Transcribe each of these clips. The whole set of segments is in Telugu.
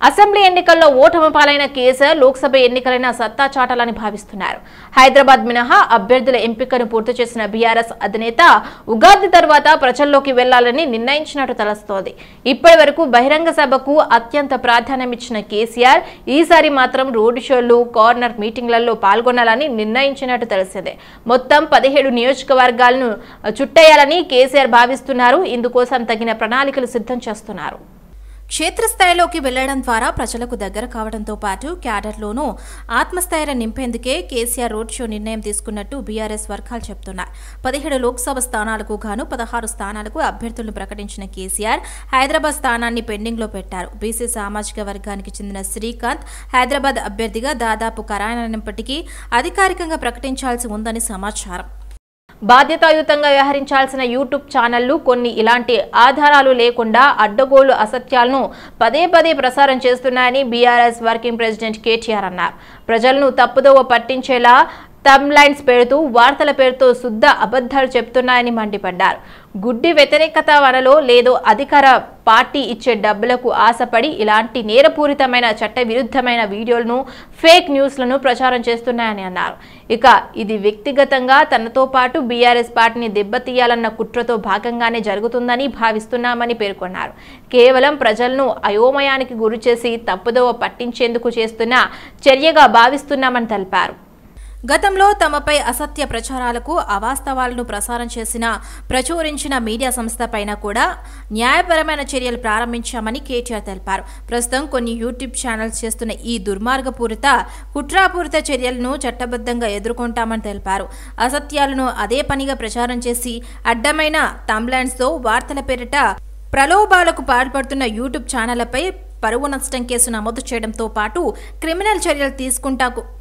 అసెంబ్లీ ఎన్నికల్లో ఓటమి పాలైన కేసీఆర్ లోక్సభ ఎన్నికలైన సత్తా చాటాలని భావిస్తున్నారు. హైదరాబాద్ మినహా అభ్యర్థుల ఎంపికను పూర్తి చేసిన బీఆర్ఎస్ అధినేత ఉగాది తర్వాత ప్రజల్లోకి వెళ్లాలని నిర్ణయించినట్టు తెలుస్తోంది. ఇప్పటి వరకు బహిరంగ సభకు అత్యంత ప్రాధాన్యమిచ్చిన కేసీఆర్ ఈసారి మాత్రం రోడ్ షోలు, కార్నర్ మీటింగ్లలో పాల్గొనాలని నిర్ణయించినట్టు తెలిసిందే. మొత్తం 17 నియోజకవర్గాలను చుట్టేయాలని కేసీఆర్ భావిస్తున్నారు. ఇందుకోసం తగిన ప్రణాళికలు సిద్ధం చేస్తున్నారు. క్షేత్రస్థాయిలోకి వెళ్లడం ద్వారా ప్రజలకు దగ్గర కావడంతో పాటు క్యాడర్లోనూ ఆత్మస్థైర్యం నింపేందుకే కేసీఆర్ రోడ్ షో నిర్ణయం తీసుకున్నట్టు బీఆర్ఎస్ వర్గాలు చెబుతున్నాయి. 17 లోక్సభ స్థానాలకు గాను 16 స్థానాలకు అభ్యర్థులను ప్రకటించిన కేసీఆర్ హైదరాబాద్ స్థానాన్ని పెండింగ్లో పెట్టారు. బీసీ సామాజిక వర్గానికి చెందిన శ్రీకాంత్ హైదరాబాద్ అభ్యర్థిగా దాదాపు ఖరారైనప్పటికీ అధికారికంగా ప్రకటించాల్సి ఉందని సమాచారం. బాధ్యతాయుతంగా వ్యవహరించాల్సిన యూట్యూబ్ ఛానళ్లు కొన్ని ఇలాంటి ఆధారాలు లేకుండా అడ్డగోలు అసత్యాలను పదే పదే ప్రసారం చేస్తున్నాయని బీఆర్ఎస్ వర్కింగ్ ప్రెసిడెంట్ కేటీఆర్ అన్నారు. ప్రజలను తప్పుదోవ పట్టించేలా తమ్లైన్స్ పెడుతూ వార్తల పేరుతో శుద్ధ అబద్ధాలు చెప్తున్నాయని మండిపడ్డారు. గుడ్డి వ్యతిరేకత వనలో లేదో అధికార పార్టీ ఇచ్చే డబ్బులకు ఆశపడి ఇలాంటి నేరపూరితమైన చట్ట విరుద్ధమైన వీడియోలను, ఫేక్ న్యూస్లను ప్రచారం చేస్తున్నాయని అన్నారు. ఇక ఇది వ్యక్తిగతంగా తనతో పాటు బీఆర్ఎస్ పార్టీని దెబ్బతీయాలన్న కుట్రతో భాగంగానే జరుగుతుందని భావిస్తున్నామని పేర్కొన్నారు. కేవలం ప్రజలను అయోమయానికి గురిచేసి తప్పుదోవ పట్టించేందుకు చేస్తున్న చర్యగా భావిస్తున్నామని తెలిపారు. గతంలో తమపై అసత్య ప్రచారాలకు అవాస్తవాలను ప్రచురించిన మీడియా సంస్థ పైన కూడా న్యాయపరమైన చర్యలు ప్రారంభించామని కేటీఆర్ తెలిపారు. ప్రస్తుతం కొన్ని యూట్యూబ్ ఛానల్స్ చేస్తున్న ఈ దుర్మార్గపూరిత, కుట్రాపూరిత చర్యలను చట్టబద్ధంగా ఎదుర్కొంటామని తెలిపారు. అసత్యాలను అదే పనిగా ప్రచారం చేసి అడ్డమైన తమ్లైన్స్తో వార్తల పేరిట ప్రలోభాలకు పాల్పడుతున్న యూట్యూబ్ ఛానళ్లపై పరువు నష్టం కేసు నమోదు చేయడంతో పాటు క్రిమినల్ చర్యలు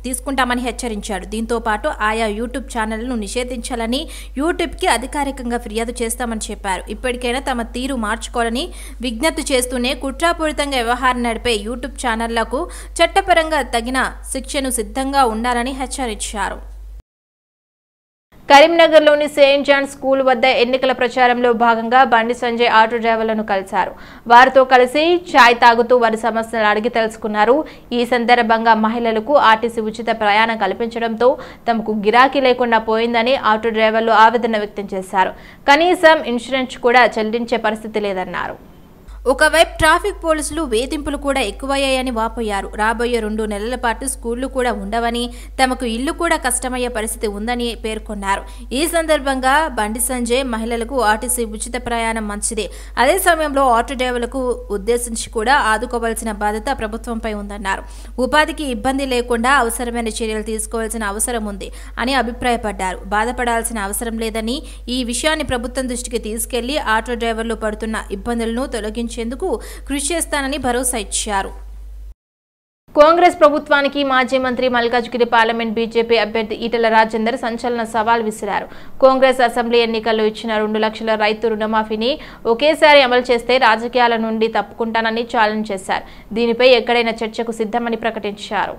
తీసుకుంటామని హెచ్చరించారు. దీంతో పాటు ఆయా యూట్యూబ్ ఛానళ్లను నిషేధించాలని యూట్యూబ్కి అధికారికంగా ఫిర్యాదు చేస్తామని చెప్పారు. ఇప్పటికైనా తమ తీరు మార్చుకోవాలని విజ్ఞప్తి చేస్తూనే కుట్రాపూరితంగా వ్యవహారం నడిపే యూట్యూబ్ ఛానళ్లకు చట్టపరంగా తగిన శిక్షను సిద్ధంగా ఉండాలని హెచ్చరించారు. కరీంనగర్లోని సెయింట్ జాన్ స్కూల్ వద్ద ఎన్నికల ప్రచారంలో భాగంగా బండి సంజయ్ ఆటో డ్రైవర్లను కలిశారు. వారితో కలిసి ఛాయ్ తాగుతూ వారి సమస్యలు అడిగి తెలుసుకున్నారు. ఈ సందర్భంగా మహిళలకు ఆర్టీసీ ఉచిత ప్రయాణం కల్పించడంతో తమకు గిరాకీ లేకుండా పోయిందని ఆటో డ్రైవర్లు ఆవేదన వ్యక్తం చేశారు. కనీసం ఇన్సూరెన్స్ కూడా చెల్లించే పరిస్థితి లేదన్నారు. ఒకవైపు ట్రాఫిక్ పోలీసులు వేధింపులు కూడా ఎక్కువయ్యాయని వాపోయారు. రాబోయే 2 నెలల పాటు స్కూళ్లు కూడా ఉండవని, తమకు ఇల్లు కూడా కష్టమయ్యే పరిస్థితి ఉందని పేర్కొన్నారు. ఈ సందర్భంగా బండి సంజయ్ మహిళలకు ఆర్టీసీ ఉచిత ప్రయాణం మంచిదే, అదే సమయంలో ఆటో డ్రైవర్లకు ఉద్దేశించి కూడా ఆదుకోవాల్సిన బాధ్యత ప్రభుత్వంపై ఉందన్నారు. ఉపాధికి ఇబ్బంది లేకుండా అవసరమైన చర్యలు తీసుకోవాల్సిన అవసరం ఉంది అని అభిప్రాయపడ్డారు. బాధపడాల్సిన అవసరం లేదని, ఈ విషయాన్ని ప్రభుత్వం దృష్టికి తీసుకెళ్లి ఆటో డ్రైవర్లు పడుతున్న ఇబ్బందులను తొలగించేందుకు కృషి చేస్తానని భరోసా ఇచ్చారు. కాంగ్రెస్ ప్రభుత్వానికి మాజీ మంత్రి మల్కాజ్గిరి పార్లమెంట్ బీజేపీ అభ్యర్థి ఈటెల రాజేందర్ సంచలన సవాల్ విసిరారు. కాంగ్రెస్ అసెంబ్లీ ఎన్నికల్లో ఇచ్చిన 2 లక్షల రైతు రుణమాఫీని ఒకేసారి అమలు చేస్తే రాజకీయాల నుండి తప్పుకుంటానని ఛాలెంజ్ చేశారు. దీనిపై ఎక్కడైనా చర్చకు సిద్ధమని ప్రకటించారు.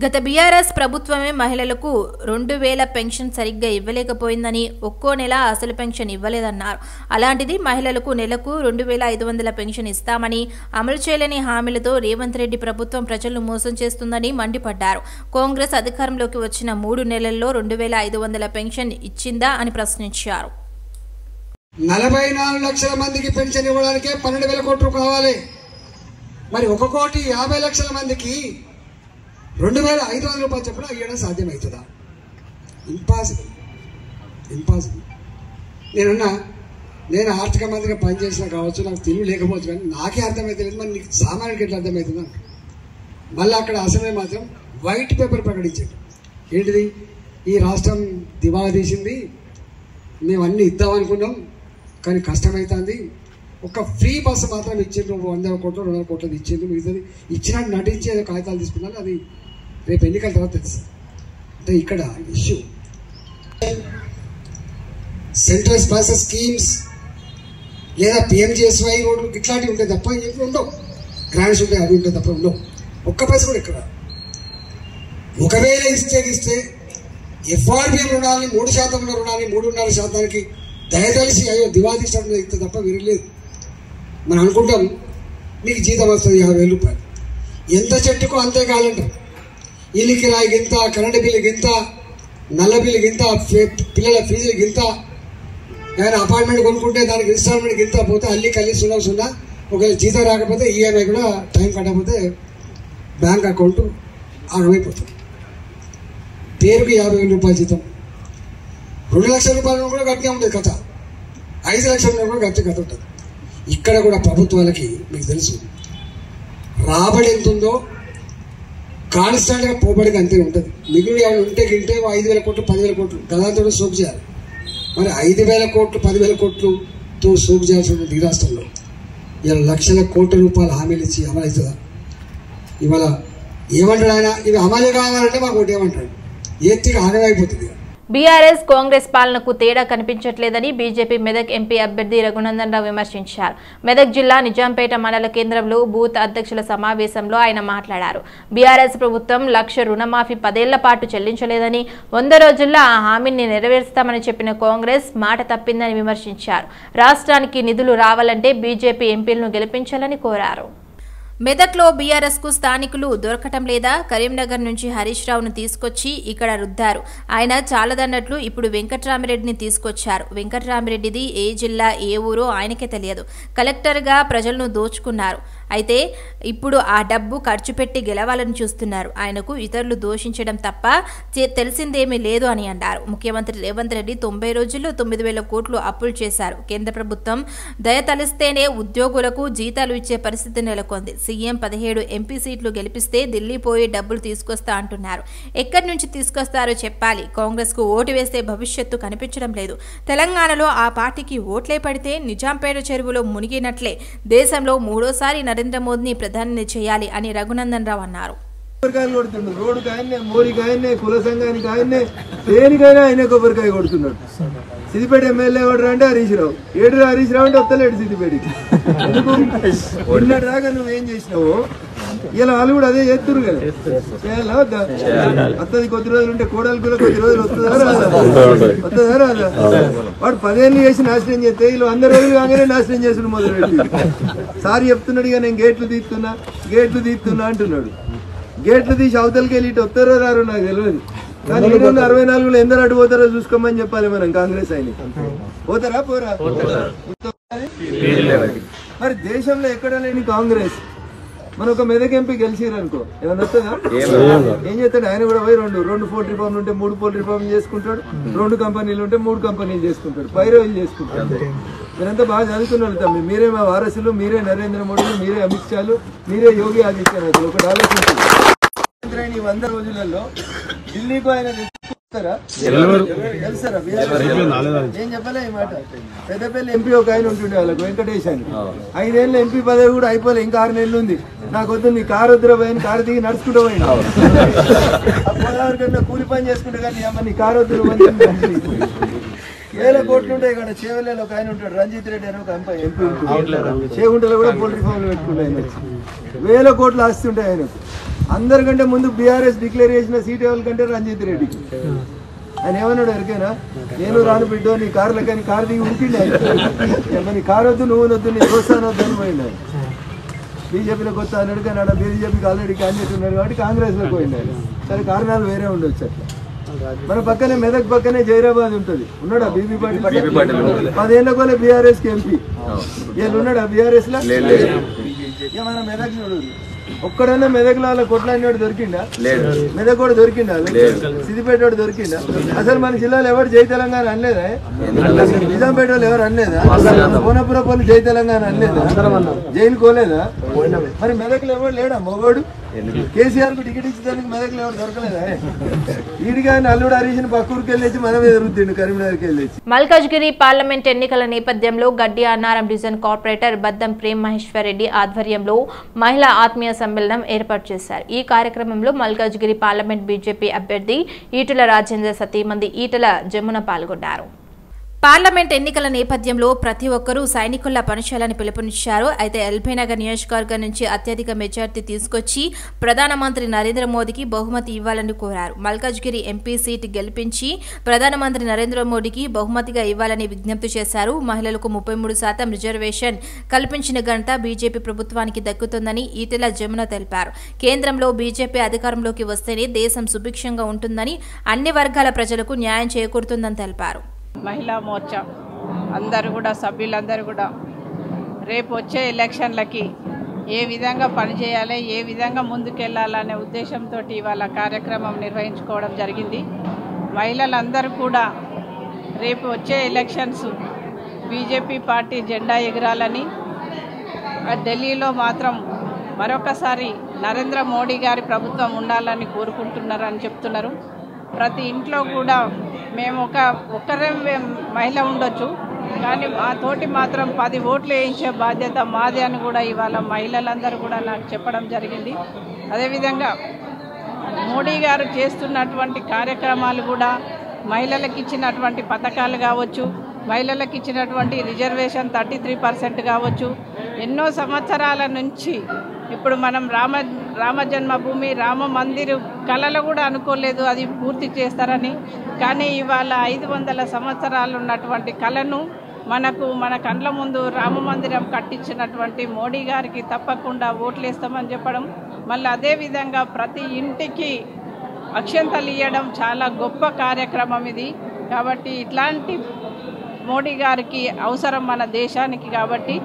గత బీఆర్ఎస్ ప్రభుత్వమే మహిళలకు 2000 పెన్షన్ సరిగ్గా ఇవ్వలేకపోయిందని, ఒక్కో నెల అసలు పెన్షన్ ఇవ్వలేదన్నారు. అలాంటిది మహిళలకు నెలకు 2500 పెన్షన్ ఇస్తామని అమలు చేయలేని హామీలతో రేవంత్ రెడ్డి ప్రభుత్వం ప్రజలను మోసం చేస్తుందని మండిపడ్డారు. కాంగ్రెస్ అధికారంలోకి వచ్చిన 3 నెలల్లో 2500 పెన్షన్ ఇచ్చిందా అని ప్రశ్నించారు. 44 లక్షల మందికి పెన్షన్ ఇవ్వడానికే 12,000 కోట్లు కావాలి. మరి 1,50,00,000 మందికి 2,500 రూపాయలు చెప్పడం ఇవ్వడం సాధ్యమవుతుందా? ఇంపాసిబుల్. నేను ఆర్థిక మంత్రిగా పనిచేసినా కావచ్చు, నాకు తెలివి లేకపోవచ్చు, కానీ నాకే అర్థమైతే లేదు, మరి నీకు సామాన్యుడికి ఎట్లా అర్థమవుతుందా? మళ్ళీ అక్కడ అసెంబ్లీ మాత్రం వైట్ పేపర్ ప్రకటించారు. ఏంటిది? ఈ రాష్ట్రం దివాలా తీసింది, మేము అన్నీ ఇద్దామనుకున్నాం కానీ కష్టమవుతుంది, ఒక ఫ్రీ బస్సు మాత్రం ఇచ్చిండ్రు, 100 కోట్లు 200 కోట్లు ఇచ్చిండ్రు, మిగతాది ఇచ్చినట్టు నటించి ఏదో కాగితాలు తీసుకున్నాను, అది రేపు ఎన్నికల తర్వాత తెలుసు. అంటే ఇక్కడ ఇష్యూ సెంట్రల్ స్పాన్సర్ స్కీమ్స్ లేదా పిఎంజిఎస్వై రోడ్లు ఇట్లాంటివి ఉంటాయి తప్ప ఏమి ఉండవు. గ్రాంట్స్ ఉంటాయి, అవి ఉంటాయి తప్ప ఉండవు. ఒక్క పైసా కూడా ఇక్కడ. ఒకవేళ ఇస్తే ఎఫ్ఆర్బిఎం రుణాలని 3% ఉన్న రుణాన్ని 3.5% దయతలిసి అయ్యో దివాదీష్టం ఇస్తే తప్ప విరలేదు. మనం అనుకుంటాం మీకు జీతం వస్తుంది 50,000 రూపాయలు, ఎంత చెట్టుకో అంతే కావాలంటారు. ఇల్లు కిరాయికి ఇంత, కరెంటు బిల్లుకి ఇంత, నల్ల బిల్లుకి ఇంత, పిల్లల ఫీజులకి ఇంత, ఏదైనా అపార్ట్మెంట్ కొనుక్కుంటే దానికి ఇన్స్టాల్మెంట్కి ఇంత పోతే అల్లి కలిసి సున్నా ఒకవేళ జీతం రాకపోతే ఈఎంఐ కూడా టైం కట్టకపోతే బ్యాంక్ అకౌంట్ ఆగమైపోతుంది. పేరుకి 50,000 రూపాయల జీతం, 2 లక్షల రూపాయలు కూడా గట్టిగా ఉంటుంది కథ, 5 లక్షల కూడా గట్టి కథ ఉంటుంది. ఇక్కడ కూడా ప్రభుత్వాలకి మీకు తెలుసు రాబడి ఎంత ఉందో కాన్స్టెంట్గా పోబడికి అంతే ఉంటుంది. మిగులు ఏమైనా ఉంటే గింటే 5,000 కోట్లు 10,000 కోట్లు గదాంతో సోపు చేయాలి. మరి 5,000 కోట్లు 10,000 కోట్లతో సోపు చేయాల్సిన ఈ రాష్ట్రంలో ఇలా లక్షల కోట్ల రూపాయలు హామీలు ఇచ్చి అమలు అవుతుందా? ఇవాళ ఏమంటాడు ఆయన, ఇవి అమలు కావాలంటే మాకు ఒకటి ఏమంటాడు, ఎత్తిగా ఆగమైపోతుంది. బీఆర్ఎస్ కాంగ్రెస్ పాలనకు తేడా కనిపించట్లేదని బీజేపీ మెదక్ ఎంపీ అభ్యర్థి రఘునందన్ రావు విమర్శించారు. మెదక్ జిల్లా నిజాంపేట మండల కేంద్రంలో బూత్ అధ్యక్షుల సమావేశంలో ఆయన మాట్లాడారు. బీఆర్ఎస్ ప్రభుత్వం 1,00,000 రుణమాఫీ 10 ఏళ్ల పాటు చెల్లించలేదని, 100 రోజుల్లో ఆ హామీని నెరవేరుస్తామని చెప్పిన కాంగ్రెస్ మాట తప్పిందని విమర్శించారు. రాష్ట్రానికి నిధులు రావాలంటే బీజేపీ ఎంపీలను గెలిపించాలని కోరారు. మెదక్లో బీఆర్ఎస్ కు స్థానికులు దొరకటం లేదా? కరీంనగర్ నుంచి హరీష్ రావును తీసుకొచ్చి ఇక్కడ రుద్దారు. ఆయన చాలదన్నట్లు ఇప్పుడు వెంకట్రామిరెడ్డిని తీసుకొచ్చారు. వెంకట్రామిరెడ్డిది ఏ జిల్లా ఏ ఊరో ఆయనకే తెలియదు. కలెక్టర్గా ప్రజలను దోచుకున్నారు. అయితే ఇప్పుడు ఆ డబ్బు ఖర్చు పెట్టి గెలవాలని చూస్తున్నారు. ఆయనకు ఇతరులు దోషించడం తప్ప తెలిసిందేమీ లేదు అని అన్నారు. ముఖ్యమంత్రి రేవంత్ రెడ్డి 90 రోజుల్లో 9,000 కోట్లు అప్పులు చేశారు. కేంద్ర ప్రభుత్వం దయ తలిస్తేనే ఉద్యోగులకు జీతాలు ఇచ్చే పరిస్థితి నెలకొంది. సీఎం 17 ఎంపీ సీట్లు గెలిపిస్తే ఢిల్లీ పోయి డబ్బులు తీసుకొస్తా అంటున్నారు. ఎక్కడి నుంచి తీసుకొస్తారో చెప్పాలి. కాంగ్రెస్ కు ఓటు వేస్తే భవిష్యత్తు కనిపించడం లేదు. తెలంగాణలో ఆ పార్టీకి ఓట్లే పడితే నిజాంపేట చెరువులో మునిగినట్లే. దేశంలో 3వ సారి నరేంద్ర మోదీని ప్రధాని చేయాలి అని రఘునందన్ రావు అన్నారు. రోడ్డుకి ఆయన్నే, మోరికి ఆయన్నే, కుల సంఘానికి ఆయన్నే, దేనికైనా ఆయనే కొబ్బరికాయ కొడుతున్నాడు. సిద్దిపేట ఎమ్మెల్యే ఎవడు అంటే హరీష్ రావు. ఏడు హరీష్ రావు అంటే వస్తలేడు సిద్దిపేటకి. నిన్నటి దాకా నువ్వేం చేసినావు, ఇలా వాళ్ళు కూడా అదే చేస్తురు కదా. చేయాలా వద్దా? వస్తుంది కొద్ది రోజులు ఉంటే కోడలు కూడా కొద్ది రోజులు వస్తుందా రాదా? వస్తుందా రాదా? వాడు 10 ఏళ్ళు చేసి నాశనం చేస్తే వీళ్ళు 100 రోజులు కాగానే నాశనం చేసుకుని మొదలుపెట్టి సారి చెప్తున్నాడు ఇక నేను గేట్లు తీస్తున్నా అంటున్నాడు. గేట్లు తీసి అవతలకి వెళ్ళి ఇటు వస్తారో రారో నాకు తెలియదు. కానీ 764లో ఎందరు అడ్డు పోతారో చూసుకోమని చెప్పాలి మనం. కాంగ్రెస్ ఆయన పోతారా పోరా? మరి దేశంలో ఎక్కడ లేని కాంగ్రెస్ మన ఒక మెదక్ ఎంపీ గెలిచిరు అనుకో, ఏమన్నా వస్తుందా? ఏం చేస్తాడు ఆయన కూడా పోయి 2 పోల్ట్రీ ఫార్మ్లు ఉంటే 3 పోల్ట్రీ ఫార్మ్ చేసుకుంటాడు, 2 కంపెనీలు ఉంటే 3 కంపెనీలు చేసుకుంటాడు, పైరోలు చేసుకుంటాడు. మీరంతా బాగా చదువుతున్నారు తమ్మి. మీరే మా వారసులు, మీరే నరేంద్ర మోడీ, మీరే అమిత్ షాలు, మీరే యోగి ఆదిత్యనాథ్. ఒకటి ఆలోచించారు, ఈ 100 రోజులలో ఢిల్లీకు ఆయన తెలుసారా? ఏం చెప్పలే ఈ మాట. పెద్దపల్లి ఎంపీ ఒక ఆయన ఉంటుండే వాళ్ళకు, వెంకటేష్ అని. 5 ఏళ్ళ ఎంపీ పదవి కూడా అయిపోలే, ఇంకా 6 నెలలు ఉంది. నాకు వద్దు నీ కారు వద్దురా పోయిన, కారు దిగి నడుచుకుంటూ పోయినా గోదావరి కన్నా కూలి పని చేసుకుంటే కానీ అమ్మ నీ కారు వద్దు వేల కోట్లు ఉంటాయి ఇక్కడ. చేవలలో ఒక ఆయన ఉంటాడు, రంజిత్ రెడ్డి అని ఒక ఎంపీ ఉంటుంది. చేగుంటలో కూడా పోల్ట్రీ ఫామ్లు పెట్టుకుంటే ఆయన 1000 కోట్లు ఆస్తి ఉంటాయి ఆయనకు. అందరికంటే ముందు బీఆర్ఎస్ డిక్లేర్ చేసిన సీట్ ఎవరికంటే రంజిత్ రెడ్డికి. ఆయన ఏమన్నాడు ఎరికేనా, నేను రాను బిడ్డో నీ కారులో, కానీ కారు దిగి ఉరికిండి ఆయన. నీ కారు వద్దు, నువ్వు వద్దు, నీ దోస్తాను వద్దు అని పోయింది ఆయన. బీజేపీలోకి వస్తా అన్నాడు, కానీ ఆడ బీజేపీకి ఆల్రెడీ క్యాండిడేట్ ఉన్నాడు కాబట్టి కాంగ్రెస్లోకి పోయింది ఆయన. సరే కారణాలు వేరే ఉండొచ్చు అట్లా. మన పక్కనే మెదక్ పక్కనే జైరాబాద్ ఉంటుంది, ఉన్నాడా బీబీ పాటిల్? 10 ఏళ్ళ కోలే బీఆర్ఎస్ కి ఎంపీ. వీళ్ళు ఉన్నాడా బీఆర్ఎస్ లో? మన మెదక్ చూడు, ఒక్కడన్నా మెదక్లో వాళ్ళ కొట్లాడినోడు దొరికిండా? మెదక్ కూడా దొరికిండా? సిద్దిపేట వాడు దొరికిండా? అసలు మన జిల్లాలో ఎవరు జై తెలంగాణ అనలేదా? నిజాంపేట వాళ్ళు ఎవరు అనలేదా? కోనపుర పల్లి జై తెలంగాణ అనలేదా? జైలు కోలేదా? మరి మెదక్లో ఎవరు లేడా మొగోడు? కేసీఆర్ కు టికెట్ ఇచ్చేదానికి మెదక్లో ఎవరు దొరకలేదా? ఈడిగా అల్లుడు హరీష్ పక్కూరికి వెళ్ళేసి మనం ఎదురుద్దిండు కరీంనగర్కి వెళ్ళేసి. మల్కాజ్గిరి పార్లమెంట్ ఎన్నికల నేపథ్యంలో గడ్డి అన్నారం డివిజన్ కార్పొరేటర్ బద్దం ప్రేమ్ మహేశ్వర్ రెడ్డి ఆధ్వర్యంలో మహిళా ఆత్మీయ సమ్మేళనం ఏర్పాటు చేశారు. ఈ కార్యక్రమంలో మల్కాజ్గిరి పార్లమెంట్ బీజేపీ అభ్యర్థి ఈటెల రాజేందర్ సతీమణి ఈటెల జమున పాల్గొన్నారు. పార్లమెంట్ ఎన్నికల నేపథ్యంలో ప్రతి ఒక్కరూ సైనికుల్లా పనిచేయాలని పిలుపునిచ్చారు. అయితే ఎల్బీనగర్ నియోజకవర్గం నుంచి అత్యధిక మెజార్టీ తీసుకొచ్చి ప్రధానమంత్రి నరేంద్ర మోదీకి బహుమతి ఇవ్వాలని కోరారు. మల్కాజ్గిరి ఎంపీ సీటు గెలిపించి ప్రధానమంత్రి నరేంద్ర మోదీకి బహుమతిగా ఇవ్వాలని విజ్ఞప్తి చేశారు. మహిళలకు 33% రిజర్వేషన్ కల్పించిన ఘనత బీజేపీ ప్రభుత్వానికి దక్కుతుందని ఈటెల జమున తెలిపారు. కేంద్రంలో బీజేపీ అధికారంలోకి వస్తేనే దేశం సుభిక్షంగా ఉంటుందని, అన్ని వర్గాల ప్రజలకు న్యాయం చేకూరుతుందని తెలిపారు. మహిళా మోర్చా అందరూ కూడా సభ్యులందరూ కూడా రేపు వచ్చే ఎలక్షన్లకి ఏ విధంగా పనిచేయాలి, ఏ విధంగా ముందుకెళ్లాలనే ఉద్దేశంతో ఇవాళ కార్యక్రమం నిర్వహించుకోవడం జరిగింది. మహిళలందరూ కూడా రేపు వచ్చే ఎలక్షన్స్ బీజేపీ పార్టీ జెండా ఎగరాలని, ఢిల్లీలో మాత్రం మరొకసారి నరేంద్ర మోడీ గారి ప్రభుత్వం ఉండాలని కోరుకుంటున్నారని చెప్తున్నారు. ప్రతి ఇంట్లో కూడా మేము ఒక్కరే మహిళ ఉండొచ్చు, కానీ మా తోటి మాత్రం 10 ఓట్లు వేయించే బాధ్యత మాది అని కూడా ఇవాళ మహిళలందరూ కూడా నాకు చెప్పడం జరిగింది. అదేవిధంగా మోడీ గారు చేస్తున్నటువంటి కార్యక్రమాలు కూడా మహిళలకు ఇచ్చినటువంటి పథకాలు కావచ్చు, మహిళలకు ఇచ్చినటువంటి రిజర్వేషన్ 33% కావచ్చు, ఎన్నో సంవత్సరాల నుంచి ఇప్పుడు మనం రామ జన్మభూమి రామ మందిర్ కళలు కూడా అనుకోలేదు అది పూర్తి చేస్తారని. కానీ ఇవాళ 500 సంవత్సరాలు ఉన్నటువంటి కళను మన కండ్ల ముందు రామ మందిరం కట్టించినటువంటి మోడీ గారికి తప్పకుండా ఓట్లేస్తామని చెప్పడం, మళ్ళీ అదేవిధంగా ప్రతి ఇంటికి అక్షంతలు ఇవ్వడం చాలా గొప్ప కార్యక్రమం ఇది. కాబట్టి ఇట్లాంటి మోడీ గారికి అవసరం మన దేశానికి. కాబట్టి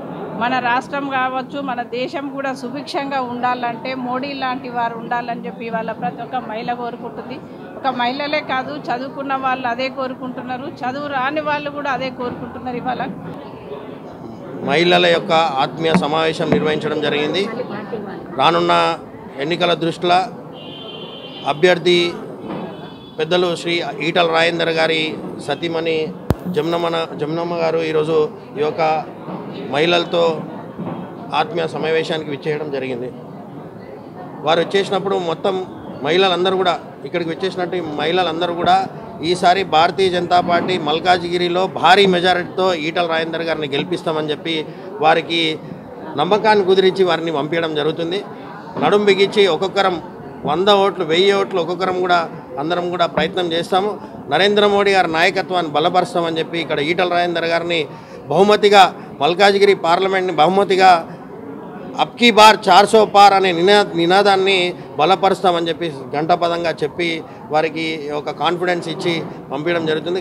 మన రాష్ట్రం కావచ్చు, మన దేశం కూడా సుభిక్షంగా ఉండాలంటే మోడీ లాంటి వారు ఉండాలని చెప్పి ఇవాళ ప్రతి ఒక్క మహిళ కోరుకుంటుంది. ఒక మహిళలే కాదు, చదువుకున్న వాళ్ళు అదే కోరుకుంటున్నారు, చదువు రాని వాళ్ళు కూడా అదే కోరుకుంటున్నారు. ఇవాళ మహిళల యొక్క ఆత్మీయ సమావేశం నిర్వహించడం జరిగింది. రానున్న ఎన్నికల దృష్ట్యా అభ్యర్థి పెద్దలు శ్రీ ఈటల రాజేందర్ గారి సతీమణి జమునమ్మ గారు ఈరోజు ఈ యొక్క మహిళలతో ఆత్మీయ సమావేశానికి విచ్చేయడం జరిగింది. వారు వచ్చేసినప్పుడు మొత్తం మహిళలందరూ కూడా ఇక్కడికి వచ్చేసినట్టు మహిళలందరూ కూడా ఈసారి భారతీయ జనతా పార్టీ మల్కాజ్గిరిలో భారీ మెజారిటీతో ఈటల రాజేందర్ గారిని గెలిపిస్తామని చెప్పి వారికి నమ్మకాన్ని కుదిరించి వారిని పంపించడం జరుగుతుంది. నడుం బిగించి ఒక్కొక్కరం 100 ఓట్లు 1000 ఓట్లు ఒక్కొక్కరం కూడా అందరం కూడా ప్రయత్నం చేస్తాము. నరేంద్ర మోడీ గారి నాయకత్వాన్ని బలపరుస్తామని చెప్పి ఇక్కడ ఈటల రాజేందర్ గారిని బహుమతిగా మల్కాజ్గిరి పార్లమెంట్ని బహుమతిగా అబ్కీ బార్ 400 పార్ అనే నినాదాన్ని బలపరుస్తామని చెప్పి గంటపదంగా చెప్పి వారికి ఒక కాన్ఫిడెన్స్ ఇచ్చి పంపించడం జరుగుతుంది.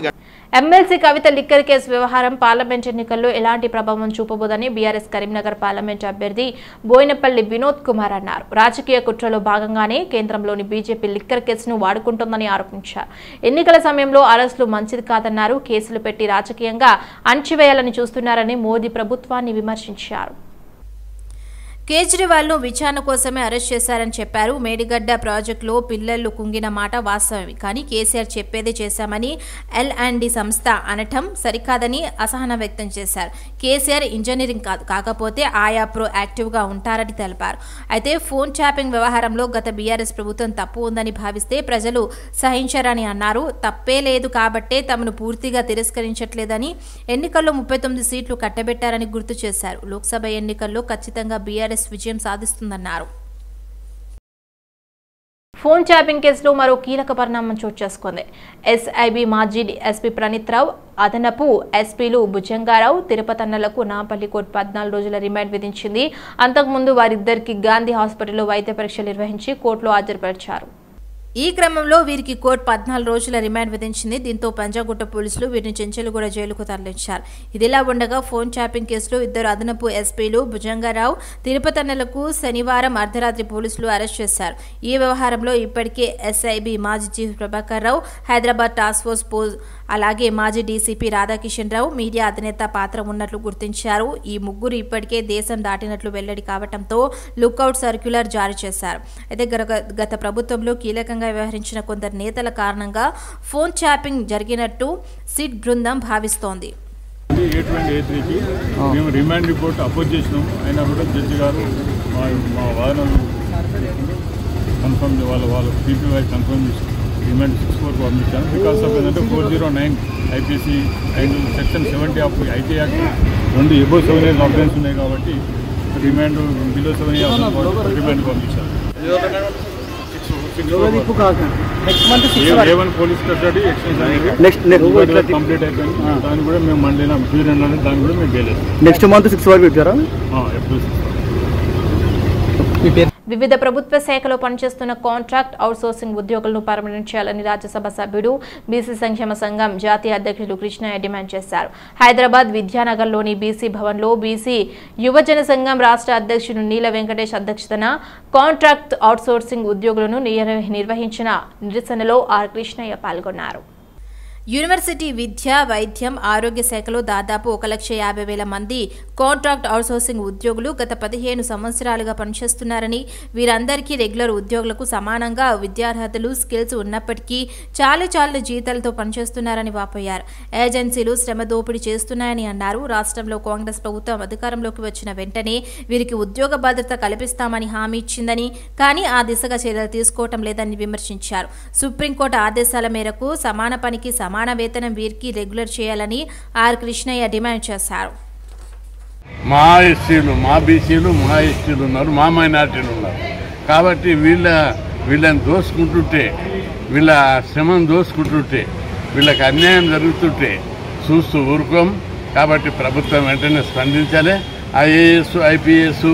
ఎమ్మెల్సీ కవిత లిక్కర్ కేసు వ్యవహారం పార్లమెంట్ ఎన్నికల్లో ఎలాంటి ప్రభావం చూపబోదని బీఆర్ఎస్ కరీంనగర్ పార్లమెంట్ అభ్యర్థి బోయినపల్లి వినోద్ కుమార్ అన్నారు. రాజకీయ కుట్రలో భాగంగానే కేంద్రంలోని బీజేపీ లిక్కర్ కేసును వాడుకుంటోందని ఆరోపించారు. ఎన్నికల సమయంలో అరెస్టులు మంచిది కాదన్నారు. కేసులు పెట్టి రాజకీయంగా అణచివేయాలని చూస్తున్నారని మోదీ ప్రభుత్వాన్ని విమర్శించారు. కేజ్రీవాల్ను విచారణ కోసమే అరెస్ట్ చేశారని చెప్పారు. మేడిగడ్డ ప్రాజెక్టులో పిల్లలు కుంగిన మాట వాస్తవమే, కానీ కేసీఆర్ చెప్పేదే చేశామని L&D సంస్థ అనటం సరికాదని అసహనం వ్యక్తం చేశారు. కేసీఆర్ ఇంజనీరింగ్ కాకపోతే ఆయా ప్రో యాక్టివ్గా ఉంటారని తెలిపారు. అయితే ఫోన్ ట్యాపింగ్ వ్యవహారంలో గత బీఆర్ఎస్ ప్రభుత్వం తప్పు ఉందని భావిస్తే ప్రజలు సహించారని అన్నారు. తప్పే లేదు కాబట్టే తమను పూర్తిగా తిరస్కరించట్లేదని, ఎన్నికల్లో 39 సీట్లు కట్టబెట్టారని గుర్తు చేశారు. లోక్సభ ఎన్నికల్లో ఖచ్చితంగా బీఆర్ఎస్ విజయం సాధిస్తుందన్నారు. ఫోన్ ట్యాపింగ్ కేసులో మరో కీలక పరిణామం చోటు చేసుకుంది. ఎస్ఐబి మాజీ ఎస్పీ ప్రణీత్ రావు, అదనపు ఎస్పీలు భుజంగారావు, తిరుపతన్నలకు నాంపల్లి కోర్టు 14 రోజుల రిమాండ్ విధించింది. అంతకుముందు వారిద్దరికి గాంధీ హాస్పిటల్లో వైద్య పరీక్షలు నిర్వహించి కోర్టులో హాజరుపరిచారు. ఈ క్రమంలో వీరికి కోర్టు 14 రోజుల రిమాండ్ విధించింది. దీంతో పంజాగుట్ట పోలీసులు వీరిని చెంచల్గూడ జైలుకు తరలించారు. ఇదిలా ఉండగా ఫోన్ ట్యాపింగ్ కేసులో 2 అదనపు ఎస్పీలు భుజంగారావు, తిరుపతన్నలకు శనివారం అర్ధరాత్రి పోలీసులు అరెస్ట్ చేశారు. ఈ వ్యవహారంలో ఇప్పటికే ఎస్ఐబి మాజీ chief Prabhakar Rao, Hyderabad task force అలాగే మాజీ డీసీపీ రాధాకిషన్ రావు, మీడియా అధినేత పాత్ర ఉన్నట్లు గుర్తించారు. ఈ ముగ్గురు ఇప్పటికే దేశం దాటినట్లు వెల్లడి కావడంతో లుక్అవుట్ సర్క్యులర్ జారీ చేశారు. అయితే గత ప్రభుత్వంలో కీలకంగా వ్యవహరించిన కొందరు నేతల కారణంగా ఫోన్ ట్యాపింగ్ జరిగినట్టు సిట్ బృందం భావిస్తోంది. మేము రిమాండ్ రిపోర్ట్ అపోజ్ చేసినాం. అయినా కూడా జడ్జి గారు మా వాదనలు కన్ఫర్మ్ వాళ్ళ పీపీ వైజ్ కన్ఫర్మ్ చేసినాం. రిమాండ్ 64 పంపించాను. బికాస్ ఆఫ్ ఏంటంటే 409 IPC and section 70 of IT act 2 above 7 years offence ఉన్నాయి కాబట్టి రిమాండ్ బిలో 7 ఇయర్స్ రిమాండ్ పంపించాను. A1 police custody extension complete అయిపోయింది. దాన్ని కూడా మేము మండేనా పీరియడ్ అనేది దాన్ని కూడా మేము చేయలేదు. నెక్స్ట్ మంత్ 6 వరకు పెట్టారా? ఏప్రిల్ 6. వివిధ ప్రభుత్వ శాఖలో పనిచేస్తున్న కాంట్రాక్ట్ అవుట్సోర్సింగ్ ఉద్యోగులను పర్మనెంట్ చేయాలని రాజ్యసభ సభ్యుడు బీసీ సంక్షేమ సంఘం జాతీయ అధ్యక్షుడు కృష్ణయ్య డిమాండ్ చేశారు. హైదరాబాద్ విద్యానగర్లోని బీసీ భవన్లో బీసీ యువజన సంఘం రాష్ట్ర అధ్యక్షుడు నీల వెంకటేష్ అధ్యక్షతన కాంట్రాక్ట్ అవుట్సోర్సింగ్ ఉద్యోగులను నిర్వహించిన నిరసనలో ఆర్ కృష్ణయ్య పాల్గొన్నారు. యూనివర్సిటీ విద్య, వైద్యం, ఆరోగ్య శాఖలో దాదాపు 1,50,000 మంది కాంట్రాక్ట్ అవుట్సోర్సింగ్ ఉద్యోగులు గత 15 సంవత్సరాలుగా పనిచేస్తున్నారని, వీరందరికీ రెగ్యులర్ ఉద్యోగులకు సమానంగా విద్యార్హతలు, స్కిల్స్ ఉన్నప్పటికీ చాలు జీతాలతో పనిచేస్తున్నారని వాపోయారు. ఏజెన్సీలు శ్రమ దోపిడీ చేస్తున్నాయని అన్నారు. రాష్ట్రంలో కాంగ్రెస్ ప్రభుత్వం అధికారంలోకి వచ్చిన వెంటనే వీరికి ఉద్యోగ భద్రత కల్పిస్తామని హామీ ఇచ్చిందని, కానీ ఆ దిశగా చర్యలు తీసుకోవటం లేదని విమర్శించారు. సుప్రీంకోర్టు ఆదేశాల మేరకు సమాన పనికి సమాన వేతనం వీరికి రెగ్యులర్ చేయాలని ఆర్ కృష్ణయ్య డిమాండ్ చేశారు. మా ఎస్సీలు, మా బీసీలు, మా ఎస్టీలు ఉన్నారు, మా మైనార్టీలు ఉన్నారు. కాబట్టి వీళ్ళని దోసుకుంటుంటే, వీళ్ళ శ్రమను దోసుకుంటుంటే, వీళ్ళకి అన్యాయం జరుగుతుంటే చూస్తూ ఊరుకోం. కాబట్టి ప్రభుత్వం వెంటనే స్పందించాలి. ఐఏఎస్, ఐపీఎస్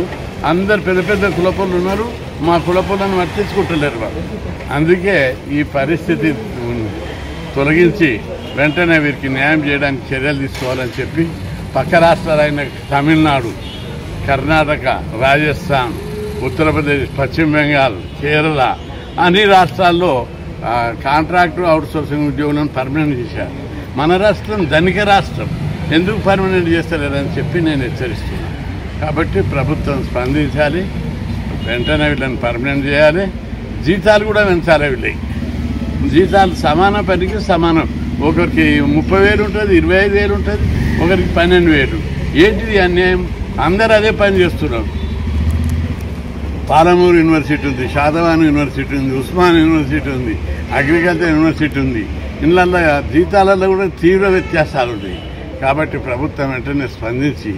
అందరు పెద్ద కులపొలు ఉన్నారు. మా కులపొలను వర్తించుకుంటలేరు వాళ్ళు. అందుకే ఈ పరిస్థితి తొలగించి వెంటనే వీరికి న్యాయం చేయడానికి చర్యలు తీసుకోవాలని చెప్పి పక్క రాష్ట్రాలైన తమిళనాడు, కర్ణాటక, రాజస్థాన్, ఉత్తరప్రదేశ్, పశ్చిమ బెంగాల్, కేరళ అన్ని రాష్ట్రాల్లో కాంట్రాక్టు అవుట్సోర్సింగ్ ఉద్యోగులను పర్మనెంట్ చేశారు. మన రాష్ట్రం ధనిక రాష్ట్రం, ఎందుకు పర్మనెంట్ చేస్తలేరని చెప్పి నేను హెచ్చరిస్తున్నాను. కాబట్టి ప్రభుత్వం స్పందించాలి, వెంటనే వీళ్ళని పర్మనెంట్ చేయాలి. జీతాలు కూడా పెంచాలి. వీళ్ళకి జీతాలు సమాన పనికి సమానం. ఒకరికి 30,000 ఉంటుంది, 25,000 ఉంటుంది, ఒకరికి 12,000. ఏంటిది అన్యాయం? అందరు అదే పని చేస్తున్నారు. పాలమూరు యూనివర్సిటీ ఉంది, షాదవాన్ యూనివర్సిటీ ఉంది, ఉస్మాన్ యూనివర్సిటీ ఉంది, అగ్రికల్చర్ యూనివర్సిటీ ఉంది. ఇళ్ళల్లో జీతాలలో కూడా తీవ్ర వ్యత్యాసాలు ఉన్నాయి. కాబట్టి ప్రభుత్వం వెంటనే స్పందించి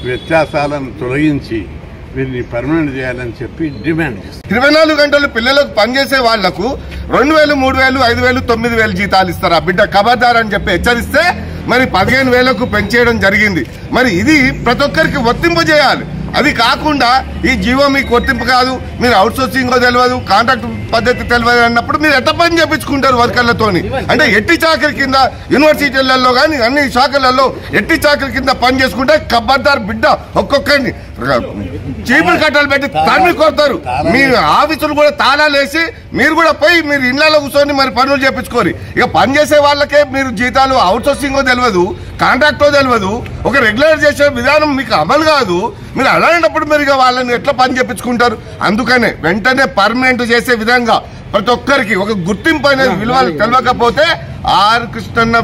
వ్యత్యాసాలను తొలగించి వీరిని పర్మనెంట్ చేయాలని చెప్పి డిమాండ్ చేస్తారు. 24 గంటలు పిల్లలకు పనిచేసే వాళ్లకు 2,000, 3,000, 5,000, 9,000 జీతాలు ఇస్తారు. ఆ బిడ్డ ఖబర్దార్ అని చెప్పి హెచ్చరిస్తే మరి 15,000కు పెంచేయడం జరిగింది. మరి ఇది ప్రతి ఒక్కరికి వర్తింపజేయాలి. అది కాకుండా ఈ జీవో మీకు వర్తింపు కాదు, మీరు అవుట్ సోర్సింగ్ తెలియదు, కాంట్రాక్ట్ పద్ధతి తెలియదు అన్నప్పుడు మీరు ఎట్ట పని చేపించుకుంటారు వర్కర్లతోని? అంటే ఎట్టి చాకరి కింద యూనివర్సిటీలలో కానీ అన్ని శాఖలలో ఎట్టి చాకరి కింద పని చేసుకుంటే ఖబర్దార్ బిడ్డ ఒక్కొక్కరిని చీపులు కట్టలు పెట్టి తరిమి కొడతారు. మీ ఆఫీసులు కూడా తాళాలు వేసి మీరు కూడా పోయి మీరు ఇళ్లలో కూర్చొని మరి పనులు చేపించుకోరు. ఇక పని చేసే వాళ్ళకే మీరు జీతాలు అవుట్ సోర్సింగో తెలియదు, కాంట్రాక్టో తెలియదు, ఒక రెగ్యులర్ చేసే విధానం మీకు అమలు కాదు. మీరు అలాంటప్పుడు మీరు ఇక వాళ్ళని ఎట్లా పని చేపించుకుంటారు? అందుకనే వెంటనే పర్మనెంట్ చేసే విధంగా ప్రతి ఒక్కరికి ఒక గుర్తింపు అనేది విలువలు తెలియకపోతే ఆర్ కృష్ణన్న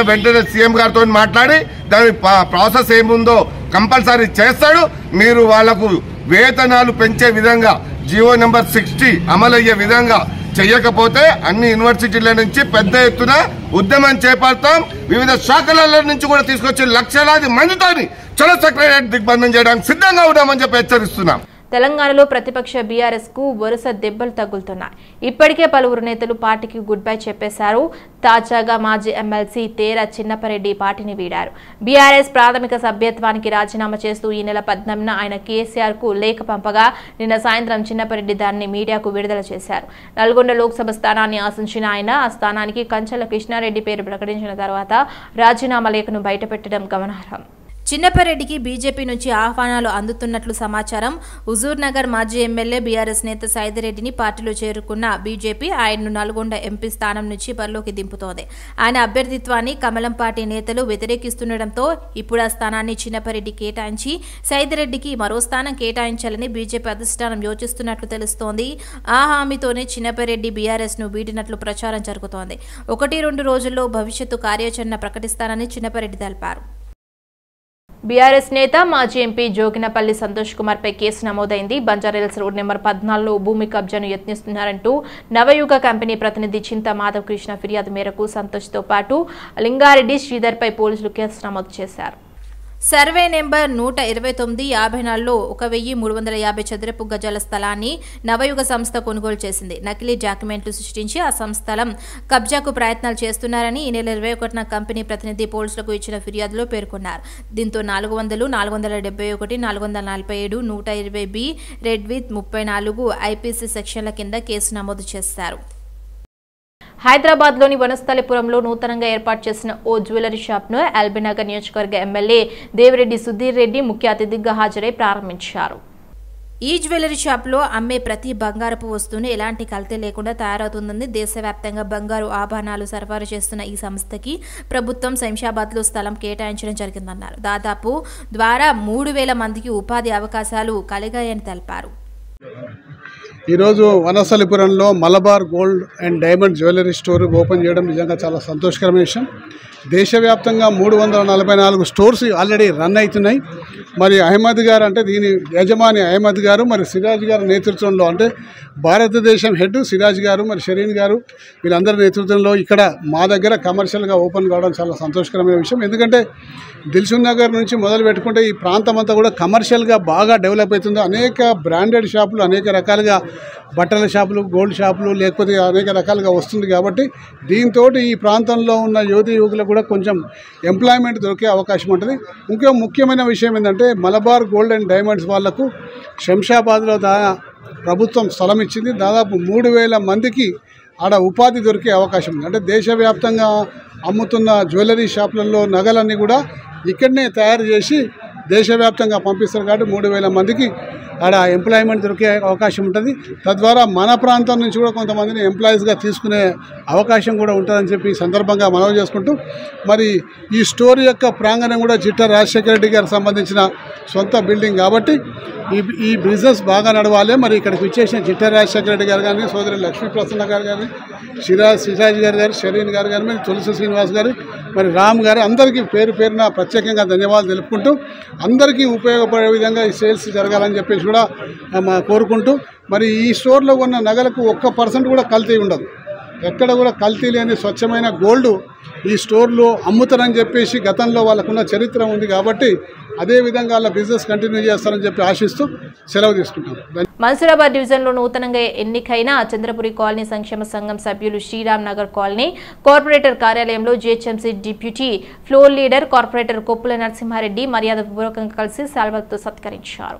వెంటనే సీఎం గారితో మాట్లాడి దాని ప్రాసెస్ ఏముందో కంపల్సరీ చేస్తాడు. మీరు వాళ్లకు వేతనాలు పెంచే విధంగా జీవో నెంబర్ 60 అమలయ్యే విధంగా చెయ్యకపోతే అన్ని యూనివర్సిటీల నుంచి పెద్ద ఎత్తున ఉద్యమం చేపడతాం. వివిధ శాఖల నుంచి కూడా తీసుకొచ్చి లక్షలాది మందితోని చలో సెక్రటరియట్ దిగ్బంధం చేయడానికి సిద్ధంగా ఉన్నామని చెప్పి హెచ్చరిస్తున్నాం. తెలంగాణలో ప్రతిపక్ష బీఆర్ఎస్ కు వరుస దెబ్బలు తగులుతున్నాయి. ఇప్పటికే పలువురు నేతలు పార్టీకి గుడ్ బై చెప్పేశారు. తాజాగా మాజీ ఎమ్మెల్సీ తేరా చిన్నపరెడ్డి పార్టీని వీడారు. బీఆర్ఎస్ ప్రాథమిక సభ్యత్వానికి రాజీనామా చేస్తూ ఈ నెల 14న ఆయన కేసీఆర్ కు లేఖ పంపగా నిన్న సాయంత్రం చిన్నపరెడ్డి దాన్ని మీడియాకు విడుదల చేశారు. నల్గొండ లోక్సభ స్థానాన్ని ఆశించిన ఆయన ఆ స్థానానికి కంచల కృష్ణారెడ్డి పేరు ప్రకటించిన తర్వాత రాజీనామా లేఖను బయటపెట్టడం గమనార్హం. చిన్నపరెడ్డికి బీజేపీ నుంచి ఆహ్వానాలు అందుతున్నట్లు సమాచారం. హుజూర్ నగర్ మాజీ ఎమ్మెల్యే బీఆర్ఎస్ నేత సైదిరెడ్డిని పార్టీలో చేరుకున్న బీజేపీ ఆయన్ను నల్గొండ ఎంపీ స్థానం నుంచి బరిలోకి దింపుతోంది. ఆయన అభ్యర్థిత్వాన్ని కమలం పార్టీ నేతలు వ్యతిరేకిస్తుండటంతో ఇప్పుడు ఆ స్థానాన్ని చిన్నపరెడ్డి కేటాయించి సైదిరెడ్డికి మరో స్థానం కేటాయించాలని బీజేపీ అధిష్టానం యోచిస్తున్నట్లు తెలుస్తోంది. ఆ హామీతోనే చిన్నపరెడ్డి బీఆర్ఎస్ ను వీడినట్లు ప్రచారం జరుగుతోంది. 1-2 రోజుల్లో భవిష్యత్తు కార్యాచరణ ప్రకటిస్తానని చిన్నపరెడ్డి తెలిపారు. బీఆర్ఎస్ నేత మాజీ ఎంపీ జోగినపల్లి సంతోష్ కుమార్ పై కేసు నమోదైంది. బంజారాహిల్స్ రోడ్ నెంబర్ 14లో భూమి కబ్జాను యత్నిస్తున్నారంటూ నవయుగ కంపెనీ ప్రతినిధి చింత మాధవ్ కృష్ణ ఫిర్యాదు మేరకు సంతోష్ తో పాటు లింగారెడ్డి శ్రీధర్ పై పోలీసులు కేసు నమోదు చేశారు. సర్వే నెంబర్ 129/54లో 1350 చదరపు గజాల స్థలాన్ని నవయుగ సంస్థ కొనుగోలు చేసింది. నకిలీ డాక్యుమెంట్లు సృష్టించి ఆ స్థలం కబ్జాకు ప్రయత్నాలు చేస్తున్నారని ఈ నెల 21న కంపెనీ ప్రతినిధి పోలీసులకు ఇచ్చిన ఫిర్యాదులో పేర్కొన్నారు. దీంతో 400, 471, 447, 120B రెడ్ విత్ 34 ఐపీసీ సెక్షన్ల కింద కేసు నమోదు చేశారు. హైదరాబాద్లోని వనస్థలిపురంలో నూతనంగా ఏర్పాటు చేసిన ఓ జ్యువెలరీ షాప్ను ఎల్బీనగర్ నియోజకవర్గ ఎమ్మెల్యే దేవిరెడ్డి సుధీర్ రెడ్డి ముఖ్య అతిథిగా హాజరై ప్రారంభించారు. ఈ జ్యువెలరీ షాప్లో అమ్మే ప్రతి బంగారపు వస్తువును ఎలాంటి కల్తీ లేకుండా తయారవుతుందని దేశవ్యాప్తంగా బంగారు ఆభరణాలు సరఫరా చేస్తున్న ఈ సంస్థకి ప్రభుత్వం శంషాబాద్లో స్థలం కేటాయించడం జరిగిందన్నారు. దాదాపు ద్వారా 3000 మందికి ఉపాధి అవకాశాలు కలిగాయని తెలిపారు. ఈరోజు వనస్థలిపురంలో Malabar gold and diamond jewellery store open చేయడం నిజంగా చాలా సంతోషకరమైన విషయం. దేశవ్యాప్తంగా 344 స్టోర్స్ ఆల్రెడీ రన్ అవుతున్నాయి. మరి అహ్మద్ గారు అంటే దీని యజమాని అహ్మద్ గారు మరి సిరాజ్ గారు నేతృత్వంలో అంటే భారతదేశం హెడ్ సిరాజ్ గారు మరి షరీన్ గారు వీళ్ళందరి నేతృత్వంలో ఇక్కడ మా దగ్గర కమర్షియల్గా ఓపెన్ కావడం చాలా సంతోషకరమైన విషయం. ఎందుకంటే దిల్సుఖ్ నగర్ నుంచి మొదలు పెట్టుకుంటే ఈ ప్రాంతం అంతా కూడా కమర్షియల్గా బాగా డెవలప్ అవుతుంది. అనేక బ్రాండెడ్ షాపులు, అనేక రకాలుగా బట్టల షాపులు, గోల్డ్ షాపులు లేకపోతే అనేక రకాలుగా వస్తుంది. కాబట్టి దీంతో ఈ ప్రాంతంలో ఉన్న యువతి యువకులకు కూడా కొంచెం ఎంప్లాయ్మెంట్ దొరికే అవకాశం ఉంటుంది. ఇంకో ముఖ్యమైన విషయం ఏంటంటే మలబార్ గోల్డ్ అండ్ డైమండ్స్ వాళ్లకు శంషాబాద్లో ప్రభుత్వం స్థలం ఇచ్చింది. దాదాపు 3000 మందికి ఆడ ఉపాధి దొరికే అవకాశం ఉంది. అంటే దేశవ్యాప్తంగా అమ్ముతున్న జ్యువెలరీ షాపులలో నగలన్నీ కూడా ఇక్కడనే తయారు చేసి దేశవ్యాప్తంగా పంపిస్తారు. కాబట్టి 3000 మందికి ఆడ ఎంప్లాయ్మెంట్ దొరికే అవకాశం ఉంటుంది. తద్వారా మన ప్రాంతం నుంచి కూడా కొంతమందిని ఎంప్లాయీస్గా తీసుకునే అవకాశం కూడా ఉంటుందని చెప్పి ఈ సందర్భంగా మనవి చేసుకుంటూ మరి ఈ స్టోర్ యొక్క ప్రాంగణం కూడా జిట్ట రాజశేఖర రెడ్డి గారికి సంబంధించిన సొంత బిల్డింగ్ కాబట్టి ఈ బిజినెస్ బాగా నడవాలి. మరి ఇక్కడికి వచ్చేసిన జిట్ట రాజశేఖర రెడ్డి గారు కానీ, సోదరి లక్ష్మీ ప్రసన్న గారు కానీ, సిరాజ్ గారు, షరీన్ గారు కానీ, మరి తులసి శ్రీనివాస్ గారు, మరి రామ్ గారు అందరికీ పేరు పేరున ప్రత్యేకంగా ధన్యవాదాలు తెలుపుకుంటూ అందరికీ ఉపయోగపడే విధంగా ఈ సేల్స్ జరగాలని చెప్పేసి కూడా కోరుకుంటూ మరి ఈ స్టోర్లో ఉన్న నగలకు 1% కూడా కల్తీ ఉండదు. ఎక్కడ కూడా కల్తీ లేని స్వచ్ఛమైన గోల్డ్ ఈ స్టోర్లో అమ్ముతారని చెప్పేసి గతంలో వాళ్ళకున్న చరిత్ర ఉంది. కాబట్టి అదే విధంగా వాళ్ళ బిజినెస్ కంటిన్యూ చేస్తారని చెప్పి ఆశిస్తూ సెలవు తీసుకుంటాం. మన్సూరాబాద్ డివిజన్లో నూతనంగా ఎన్నికైన చంద్రపురి కాలనీ సంక్షేమ సంఘం సభ్యులు శ్రీరామ్ నగర్ కాలనీ కార్పొరేటర్ కార్యాలయంలో GHMC deputy floor leader corporator Koppula Narasimhareddy మర్యాదపూర్వకంగా కలిసి శాల్వాలతో సత్కరించారు.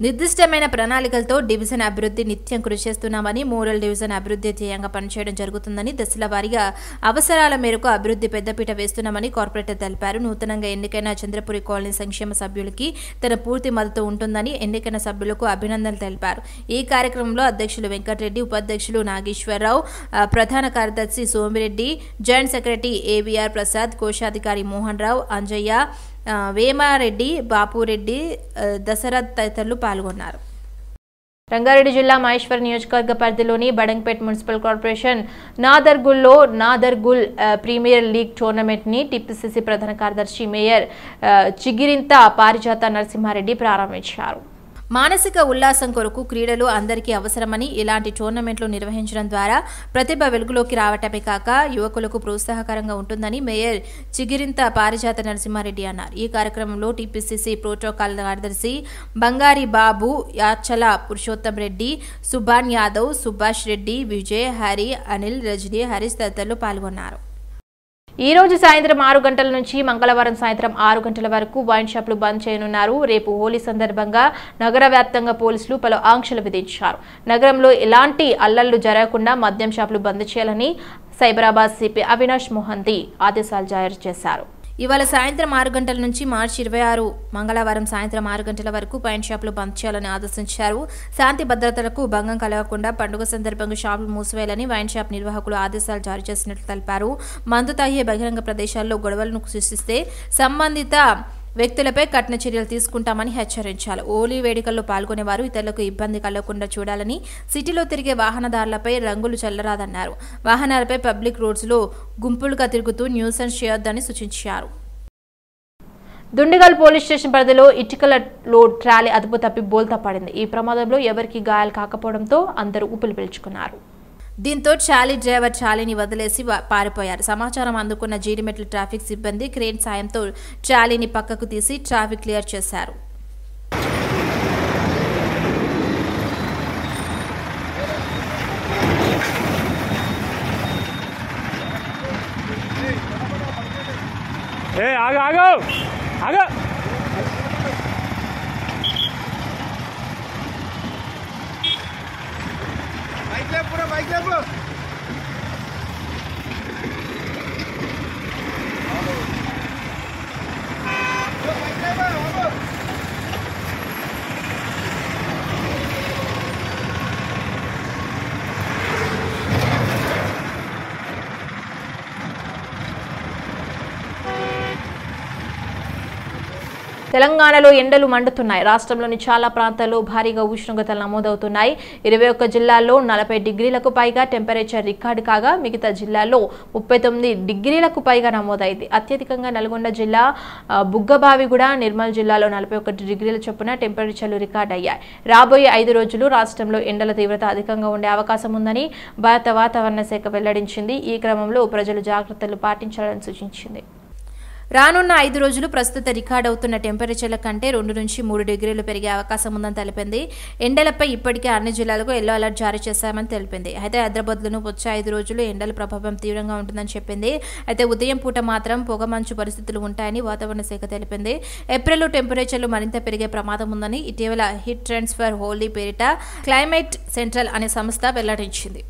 నిర్దిష్టమైన ప్రణాళికలతో డివిజన్ అభివృద్ధి నిత్యం కృషి చేస్తున్నామని, మోడల్ డివిజన్ అభివృద్ధి ధ్యేయంగా పనిచేయడం జరుగుతుందని, దశల వారీగా అవసరాల మేరకు అభివృద్ధి పెద్దపీట వేస్తున్నామని కార్పొరేటర్ తెలిపారు. నూతనంగా ఎన్నికైన చంద్రపురి కాలనీ సంక్షేమ సభ్యులకి తన పూర్తి మద్దతు ఉంటుందని ఎన్నికైన సభ్యులకు అభినందనలు తెలిపారు. ఈ కార్యక్రమంలో అధ్యక్షులు వెంకటరెడ్డి, ఉపాధ్యక్షులు నాగేశ్వరరావు, ప్రధాన కార్యదర్శి Somireddy, joint secretary AVR Prasad, కోశాధికారి మోహన్ రావు, అంజయ్య, వేమారెడ్డి, బాపురెడ్డి, దశరథ్ తదితరులు పాల్గొన్నారు. రంగారెడ్డి జిల్లా మహేశ్వరం నియోజకవర్గ పరిధిలోని బడంగ్పేట్ మున్సిపల్ కార్పొరేషన్ నాదర్గుల్లో నాదర్గుల్ ప్రీమియర్ లీగ్ టోర్నమెంట్ ని టీపీసీసీ ప్రధాన కార్యదర్శి మేయర్ చిగిరింత పారిజాత నరసింహారెడ్డి ప్రారంభించారు. మానసిక ఉల్లాసం కొరకు క్రీడలు అందరికీ అవసరమని, ఇలాంటి టోర్నమెంట్లు నిర్వహించడం ద్వారా ప్రతిభ వెలుగులోకి రావటమే కాక యువకులకు ప్రోత్సాహకరంగా ఉంటుందని మేయర్ చిగిరింత పారిజాత నరసింహారెడ్డి అన్నారు. ఈ కార్యక్రమంలో టీపీసీసీ ప్రోటోకాల్ కార్యదర్శి బంగారి బాబు, యాచల పురుషోత్తం రెడ్డి, సుభాన్ యాదవ్, సుభాష్ రెడ్డి, విజయ్, హరి, అనిల్, రజనీ, హరీష్ తదితరులు పాల్గొన్నారు. ఈ రోజు సాయంత్రం 6 గంటల నుంచి మంగళవారం సాయంత్రం 6 గంటల వరకు వైన్ షాపులు బంద్ చేయనున్నారు. రేపు హోలీ సందర్భంగా నగర వ్యాప్తంగా పోలీసులు పలు ఆంక్షలు విధించారు. నగరంలో ఎలాంటి అల్లర్లు జరగకుండా మద్యం షాపులు బంద్ చేయాలని సైబరాబాద్ సిపి అవినాష్ మోహంతి ఆదేశాలు జారీ చేశారు. ఇవాళ సాయంత్రం 6 గంటల నుంచి మార్చి 26 మంగళవారం సాయంత్రం 6 గంటల వరకు వైన్ షాపులు బంద్ చేయాలని ఆదేశించారు. శాంతి భద్రతలకు భంగం కలగకుండా పండుగ సందర్భంగా షాపులు మూసివేయాలని వైన్ షాప్ నిర్వాహకులు ఆదేశాలు జారీ చేసినట్లు తెలిపారు. మందు తాగే బహిరంగ ప్రదేశాల్లో గొడవలను సృష్టిస్తే సంబంధిత వ్యక్తులపై కఠిన చర్యలు తీసుకుంటామని హెచ్చరించారు. హోలీ వేడుకల్లో పాల్గొనేవారు ఇతరులకు ఇబ్బంది కలగకుండా చూడాలని, సిటీలో తిరిగే వాహనదారులపై రంగులు చల్లరాదన్నారు. వాహనాలపై పబ్లిక్ రోడ్స్లో గుంపులుగా తిరుగుతూ న్యూసెన్స్ చేయొద్దని సూచించారు. దుండిగల్ పోలీస్ స్టేషన్ పరిధిలో ఇటుకల లోడ్ ట్రాలీ అదుపు తప్పి బోల్తా పడింది. ఈ ప్రమాదంలో ఎవరికీ గాయాలు కాకపోవడంతో అందరూ ఊపిరి పీల్చుకున్నారు. దీంతో ట్రాలీ డ్రైవర్ ట్రాలీని వదిలేసి పారిపోయారు. సమాచారం అందుకున్న జీడిమెట్ల ట్రాఫిక్ సిబ్బంది క్రేన్ సాయంతో ట్రాలీని పక్కకు తీసి ట్రాఫిక్ క్లియర్ చేశారు. తెలంగాణలో ఎండలు మండుతున్నాయి. రాష్ట్రంలోని చాలా ప్రాంతాల్లో భారీగా ఉష్ణోగ్రతలు నమోదవుతున్నాయి. 21 జిల్లాల్లో 40 డిగ్రీలకు పైగా టెంపరేచర్ రికార్డు కాగా మిగతా జిల్లాల్లో 39 డిగ్రీలకు పైగా నమోదైంది. అత్యధికంగా నల్గొండ జిల్లా బుగ్గబావిగూడ, నిర్మల్ జిల్లాలో 41 డిగ్రీల చొప్పున టెంపరేచర్లు రికార్డు అయ్యాయి. రాబోయే 5 రోజులు రాష్ట్రంలో ఎండల తీవ్రత అధికంగా ఉండే అవకాశం ఉందని భారత వాతావరణ శాఖ వెల్లడించింది. ఈ క్రమంలో ప్రజలు జాగ్రత్తలు పాటించాలని సూచించింది. రానున్న 5 రోజులు ప్రస్తుత రికార్డ్ అవుతున్న టెంపరేచర్ల కంటే 2 నుంచి 3 డిగ్రీలు పెరిగే అవకాశం ఉందని తెలిపింది. ఎండలపై ఇప్పటికే అన్ని జిల్లాలకు ఎల్లో అలర్ట్ జారీ చేశామని తెలిపింది. అయితే హైదరాబాద్లోనూ వచ్చే 5 రోజులు ఎండల ప్రభావం తీవ్రంగా ఉంటుందని చెప్పింది. అయితే ఉదయం పూట మాత్రం పొగమంచు పరిస్థితులు ఉంటాయని వాతావరణ శాఖ తెలిపింది. ఏప్రిల్లో టెంపరేచర్లు మరింత పెరిగే ప్రమాదం ఉందని ఇటీవల హీట్ ట్రెండ్స్ ఫర్ హోలీ పేరిట క్లైమేట్ సెంట్రల్ అనే సంస్థ వెల్లడించింది.